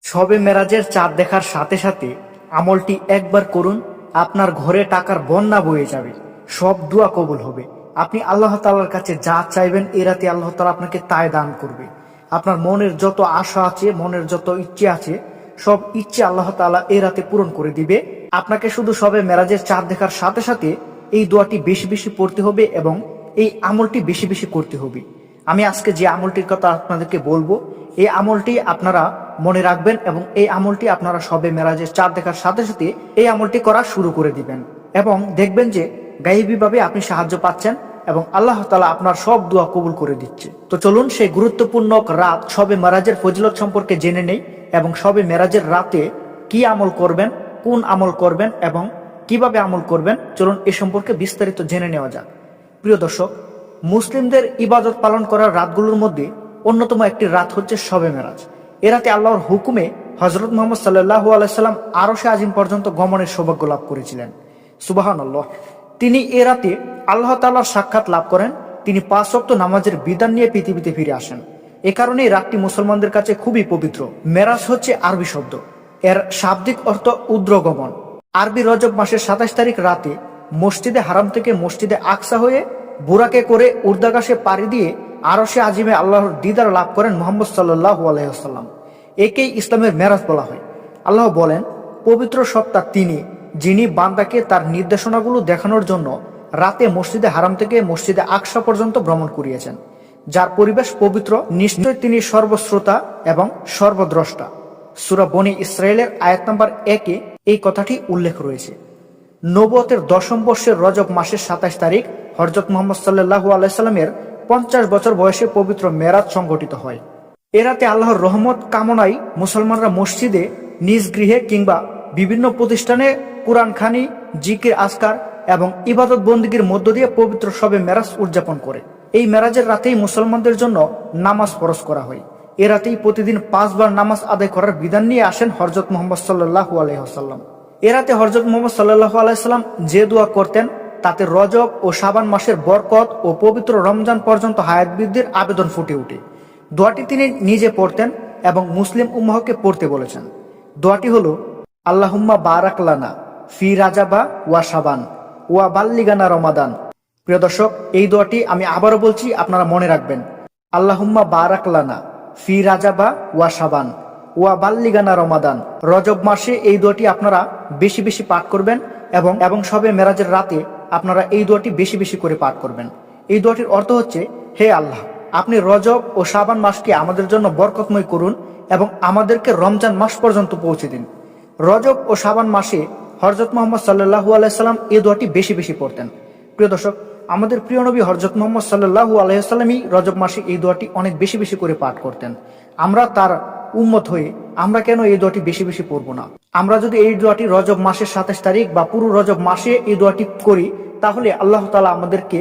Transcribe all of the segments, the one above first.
শবে মেরাজের চাঁদ দেখার সাথে সাথে আমলটি একবার করুন, আপনার ঘরে টাকার বন্যা বয়ে যাবে, সব দোয়া কবুল হবে। আপনি আল্লাহ তাআলার কাছে যা চাইবেন এই রাতে আল্লাহ তাআলা আপনাকে তাই দান করবে। আপনার মনের যত আশা আছে, মনের যত ইচ্ছে আছে, সব ইচ্ছে আল্লাহ তাআলা এই রাতে পূরণ করে দিবে। আপনাকে শুধু শবে মেরাজের চাঁদ দেখার সাথে সাথে এই দোয়াটি বেশি বেশি পড়তে হবে এবং এই আমলটি বেশি বেশি করতে হবে। আমি আজকে যে আমলটির কথা আপনাদেরকে বলবো, এই আমলটি আপনারা মনে রাখবেন এবং এই আমলটি আপনারা শবে মেরাজের চাঁদ দেখার সাথে সাথে এই আমলটি করা শুরু করে দিবেন এবং দেখবেন যে গায়েবীভাবে আপনি সাহায্য পাচ্ছেন এবং আল্লাহ তাআলা আপনার সব দোয়া কবুল করে দিচ্ছে। তো চলুন সেই গুরুত্বপূর্ণ রাত শবে মেরাজের ফজিলত সম্পর্কে জেনে নেই এবং শবে মেরাজের রাতে কি আমল করবেন, কোন আমল করবেন এবং কিভাবে আমল করবেন, চলুন এ সম্পর্কে বিস্তারিত জেনে নেওয়া যাক। প্রিয় দর্শক, মুসলিমদের ইবাদত পালন করার রাতগুলোর মধ্যে অন্যতম একটি রাত হচ্ছে শবে মেরাজ। এ রাতে আল্লাহর হুকুমে হযরত মুহাম্মদ সাল্লাল্লাহু আলাইহি সাল্লাম আরশে আজিম পর্যন্ত গমনের সৌভাগ্য লাভ করেছিলেন। সুবহানাল্লাহ। তিনি এ রাতে আল্লাহ তাআলার সাক্ষাৎ লাভ করেন। তিনি 5 ওয়াক্ত নামাজের বিধান নিয়ে পৃথিবীতে ফিরে আসেন। এ কারণে এই রাতটি মুসলমানদের কাছে খুবই পবিত্র। মেরাজ হচ্ছে আরবি শব্দ, এর শাব্দিক অর্থ ঊর্ধ্বগমন। আরবি রজব মাসের 27 তারিখ রাতে মসজিদে হারাম থেকে মসজিদে আকসা হয়ে বুরাকে করে ঊর্ধ্বাকাশে পাড়ি দিয়ে আরশে আজিমে আল্লাহর দিদার লাভ করেন মুহাম্মদ সাল্লাল্লাহু আলাইহি ওয়াসাল্লাম। একেই ইসলামের মেরাজ বলা হয়। আল্লাহ বলেন, পবিত্র সত্তা তিনি, যিনি বান্দাকে তার নির্দেশনাগুলো দেখানোর জন্য রাতে মসজিদে হারাম থেকে মসজিদে আকসা পর্যন্ত ভ্রমণ করিয়েছেন। যার পরিবেশ পবিত্র, নিশ্চয় তিনি সর্বশ্রোতা এবং সর্বদ্রষ্টা। সূরা বনী ইসরাইলের আয়াত নাম্বার 1-এ এই কথাটি উল্লেখ রয়েছে। নবুয়তের 10ম বর্ষের রজব মাসের 27 তারিখ হযরত মুহাম্মদ সাল্লাল্লাহু আলাইহি সাল্লামের 50 বছর বয়সে পবিত্র মেরাজ সংঘটিত হয়। এ রাতে আল্লাহর রহমত কামনায় মুসলমানরা মসজিদে, নিজ গৃহে কিংবা বিভিন্ন প্রতিষ্ঠানে কুরআনখানি, জিকির আজকার এবং ইবাদত বন্দেগীর মধ্য দিয়ে পবিত্র শবে মেরাজ উদযাপন করে। এই মেরাজের রাতেই মুসলমানদের জন্য নামাজ ফরজ করা হয়। এ রাতেই প্রতিদিন 5 বার নামাজ আদায় করার বিধান নিয়ে আসেন হযরত মুহাম্মদ সাল্লাল্লাহু আলাইহি ওয়াসাল্লাম। এ রাতে হযরত মুহাম্মদ সাল্লাল্লাহু আলাইহি ওয়াসাল্লাম যে দোয়া করতেন তাতে রজব ও শাবান মাসের বরকত ও পবিত্র রমজান পর্যন্ত হায়াত বৃদ্ধির আবেদন ফুটে ওঠে। দোয়াটি তিনি নিজে পড়তেন এবং মুসলিম উম্মাহকে পড়তে বলেছেন। দোয়াটি হলো, আল্লাহুম্মা বারাক লানা ফি রাজাবা ওয়া শাবান ওয়া বাল্লিগানা রমাদান। প্রিয় দর্শক, এই দোয়াটি আমি আবারও বলছি, আপনারা মনে রাখবেন। আল্লাহুম্মা বারাক লানা ফি রাজাবা ওয়া শাবান ওয়া বাল্লিগানা রমাদান। রজব মাসে এই দোয়াটি আপনারা বেশি বেশি পাঠ করবেন এবং শবে মেরাজের রাতে আপনারা এই দোয়াটি বেশি বেশি করে পাঠ করবেন। এই দোয়াটির অর্থ হচ্ছে, হে আল্লাহ, আপনি রজব ও শাবান মাসকে আমাদের জন্য বরকতময় করুন এবং আমাদেরকে রমজান মাস পর্যন্ত পৌঁছে দিন। রজব ও শাবান মাসে হযরত মুহাম্মদ সাল্লাল্লাহু আলাইহি সাল্লাম এই দোয়াটি বেশি বেশি পড়তেন। প্রিয় দর্শক, আমাদের প্রিয় নবী হযরত মুহাম্মদ সাল্লাল্লাহু আলাইহি সাল্লামই রজব মাসে এই দোয়াটি অনেক বেশি বেশি করে পাঠ করতেন। আমরা তার উম্মত হয়ে আমরা কেন এই দোয়াটি বেশি বেশি পড়বো না? আমরা যদি এই দোয়াটি রজব মাসের 27 তারিখ বা পুরো রজব মাসে এই দোয়াটি করি, তাহলে আল্লাহ তাআলা আমাদেরকে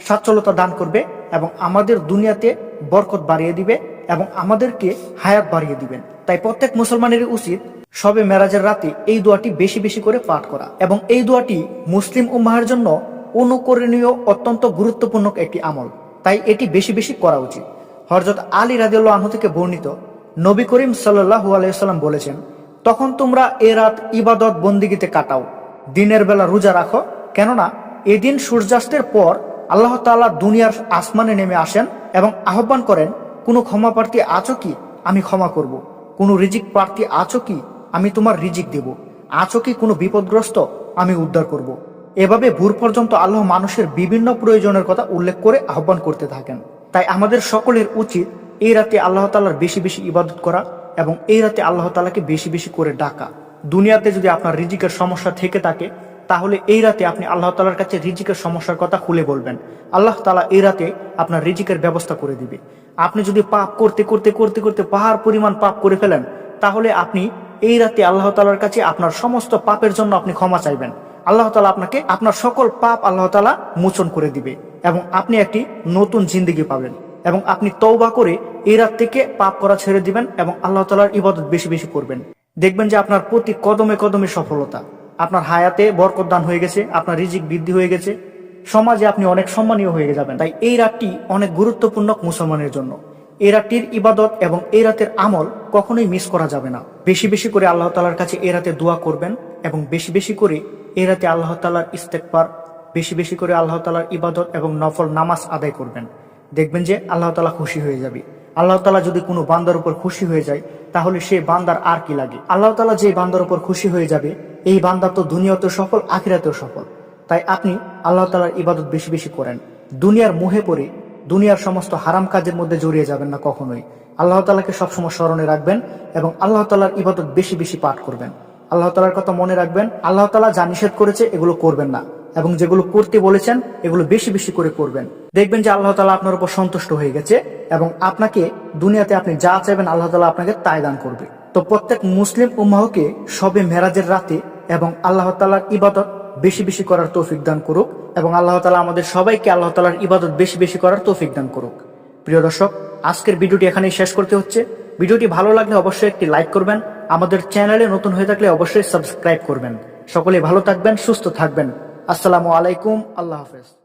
সচ্ছলতা দান করবে এবং আমাদের দুনিয়াতে বরকত বাড়িয়ে দিবে এবং আমাদেরকে হায়াত বাড়িয়ে দিবেন। তাই প্রত্যেক মুসলমানেরই উচিত শবে মেরাজের রাতে এই দোয়াটি বেশি বেশি করে পাঠ করা এবং এই দোয়াটি মুসলিম উম্মাহের জন্য অনুকরণীয়, অত্যন্ত গুরুত্বপূর্ণ একটি আমল। তাই এটি বেশি বেশি করা উচিত। হযরত আলী রাদিয়াল্লাহু আনহু থেকে বর্ণিত, নবী করিম সাল্লাল্লাহু আলাইহি ওয়াসাল্লাম বলেছেন, তখন তোমরা এ রাত ইবাদত বন্দেগীতে কাটাও, দিনের বেলা রোজা রাখো, কেননা এদিন সূর্যাস্তের পর আল্লাহ তাআলা দুনিয়ার আসমানে নেমে আসেন এবং আহ্বান করেন, কোনো ক্ষমা প্রার্থী আছো কি? আমি ক্ষমা করব। কোনো রিজিক প্রার্থী আছো কি? আমি তোমার রিজিক দেব। আছো কি কোনো বিপদগ্রস্ত? আমি উদ্ধার করব। এভাবে ভোর পর্যন্ত আল্লাহ মানুষের বিভিন্ন প্রয়োজনের কথা উল্লেখ করে আহ্বান করতে থাকেন। তাই আমাদের সকলের উচিত এই রাতে আল্লাহ তাআলার বেশি বেশি ইবাদত করা এবং এই রাতে আল্লাহ তাআলাকে বেশি বেশি করে ডাকা। দুনিয়াতে যদি আপনার রিজিকের সমস্যা থেকে থাকে, তাহলে এই রাতে আপনি আল্লাহ তাআলার কাছে রিজিকের সমস্যার কথা খুলে বলবেন। আল্লাহ তাআলা এই রাতে আপনার রিজিকের ব্যবস্থা করে দিবে। আপনি যদি পাপ করতে করতে করতে করতে পাহাড় পরিমাণ পাপ করে ফেলেন, তাহলে আপনি এই রাতে আল্লাহ তাআলার কাছে আপনার সমস্ত পাপের জন্য আপনি ক্ষমা চাইবেন। আল্লাহ তাআলা আপনাকে আপনার সকল পাপ আল্লাহ তাআলা মোচন করে দিবে এবং আপনি একটি নতুন জিন্দেগি পাবেন এবং আপনি তওবা করে এই রাত থেকে পাপ করা ছেড়ে দিবেন এবং আল্লাহ তাআলার ইবাদত বেশি বেশি করবেন। দেখবেন যে আপনার প্রতি কদমে কদমে সফলতা, আপনার হায়াতে বরকত দান হয়ে গেছে, আপনার রিজিক বৃদ্ধি হয়ে গেছে, সমাজে আপনি অনেক সম্মানীয় হয়ে যাবেন। তাই এই রাতটি অনেক গুরুত্বপূর্ণ মুসলমানের জন্য। এই রাতটির ইবাদত এবং এই রাতের আমল কখনোই মিস করা যাবে না। বেশি বেশি করে আল্লাহ তাআলার কাছে এই রাতে দোয়া করবেন এবং বেশি বেশি করে এই রাতে আল্লাহ তাআলার ইস্তেগফার, বেশি বেশি করে আল্লাহ তাআলার ইবাদত এবং নফল নামাজ আদায় করবেন। দেখবেন যে আল্লাহ তাআলা খুশি হয়ে যাবে। আল্লাহ তাআলা যদি কোনো বান্দার উপর খুশি হয়ে যায় তাহলে সেই বান্দার আর কি লাগে। আল্লাহ তাআলা যে বান্দার উপর খুশি হয়ে যাবে এই বান্দা তো দুনিয়াতেও সফল, আখিরাতেও সফল। তাই আপনি আল্লাহ তাআলার ইবাদত বেশি বেশি করেন। দুনিয়ার মোহে পড়ে দুনিয়ার সমস্ত হারাম কাজের মধ্যে জড়িয়ে যাবেন না কখনোই। আল্লাহ তাআলাকে সবসময় স্মরণে রাখবেন এবং আল্লাহ তাআলার ইবাদত বেশি বেশি পাঠ করবেন। আল্লাহ তাআলার কথা মনে রাখবেন। আল্লাহ তাআলা যা নিষেধ করেছে এগুলো করবেন না এবং যেগুলো করতে বলেছেন এগুলো বেশি বেশি করে করবেন। দেখবেন যে আল্লাহ তাআলা আপনার উপর সন্তুষ্ট হয়ে গেছে এবং আপনাকে দুনিয়াতে আপনি যা চাইবেন আল্লাহ তাআলা আপনাকে তাই দান করবে। তো প্রত্যেক মুসলিম উম্মাহকে শবে মেরাজের রাতে এবং আল্লাহ তাআলার ইবাদত বেশি বেশি করার তৌফিক দান করুক এবং আল্লাহ তাআলা আমাদের সবাইকে আল্লাহ তাআলার ইবাদত বেশি বেশি করার তৌফিক দান করুক। প্রিয় দর্শক, আজকের ভিডিওটি এখানেই শেষ করতে হচ্ছে। ভিডিওটি ভালো লাগলে অবশ্যই একটি লাইক করবেন। আমাদের চ্যানেলে নতুন হয়ে থাকলে অবশ্যই সাবস্ক্রাইব করবেন। সকলে ভালো থাকবেন, সুস্থ থাকবেন। আসসালামু আলাইকুম, আল্লাহ হাফেজ।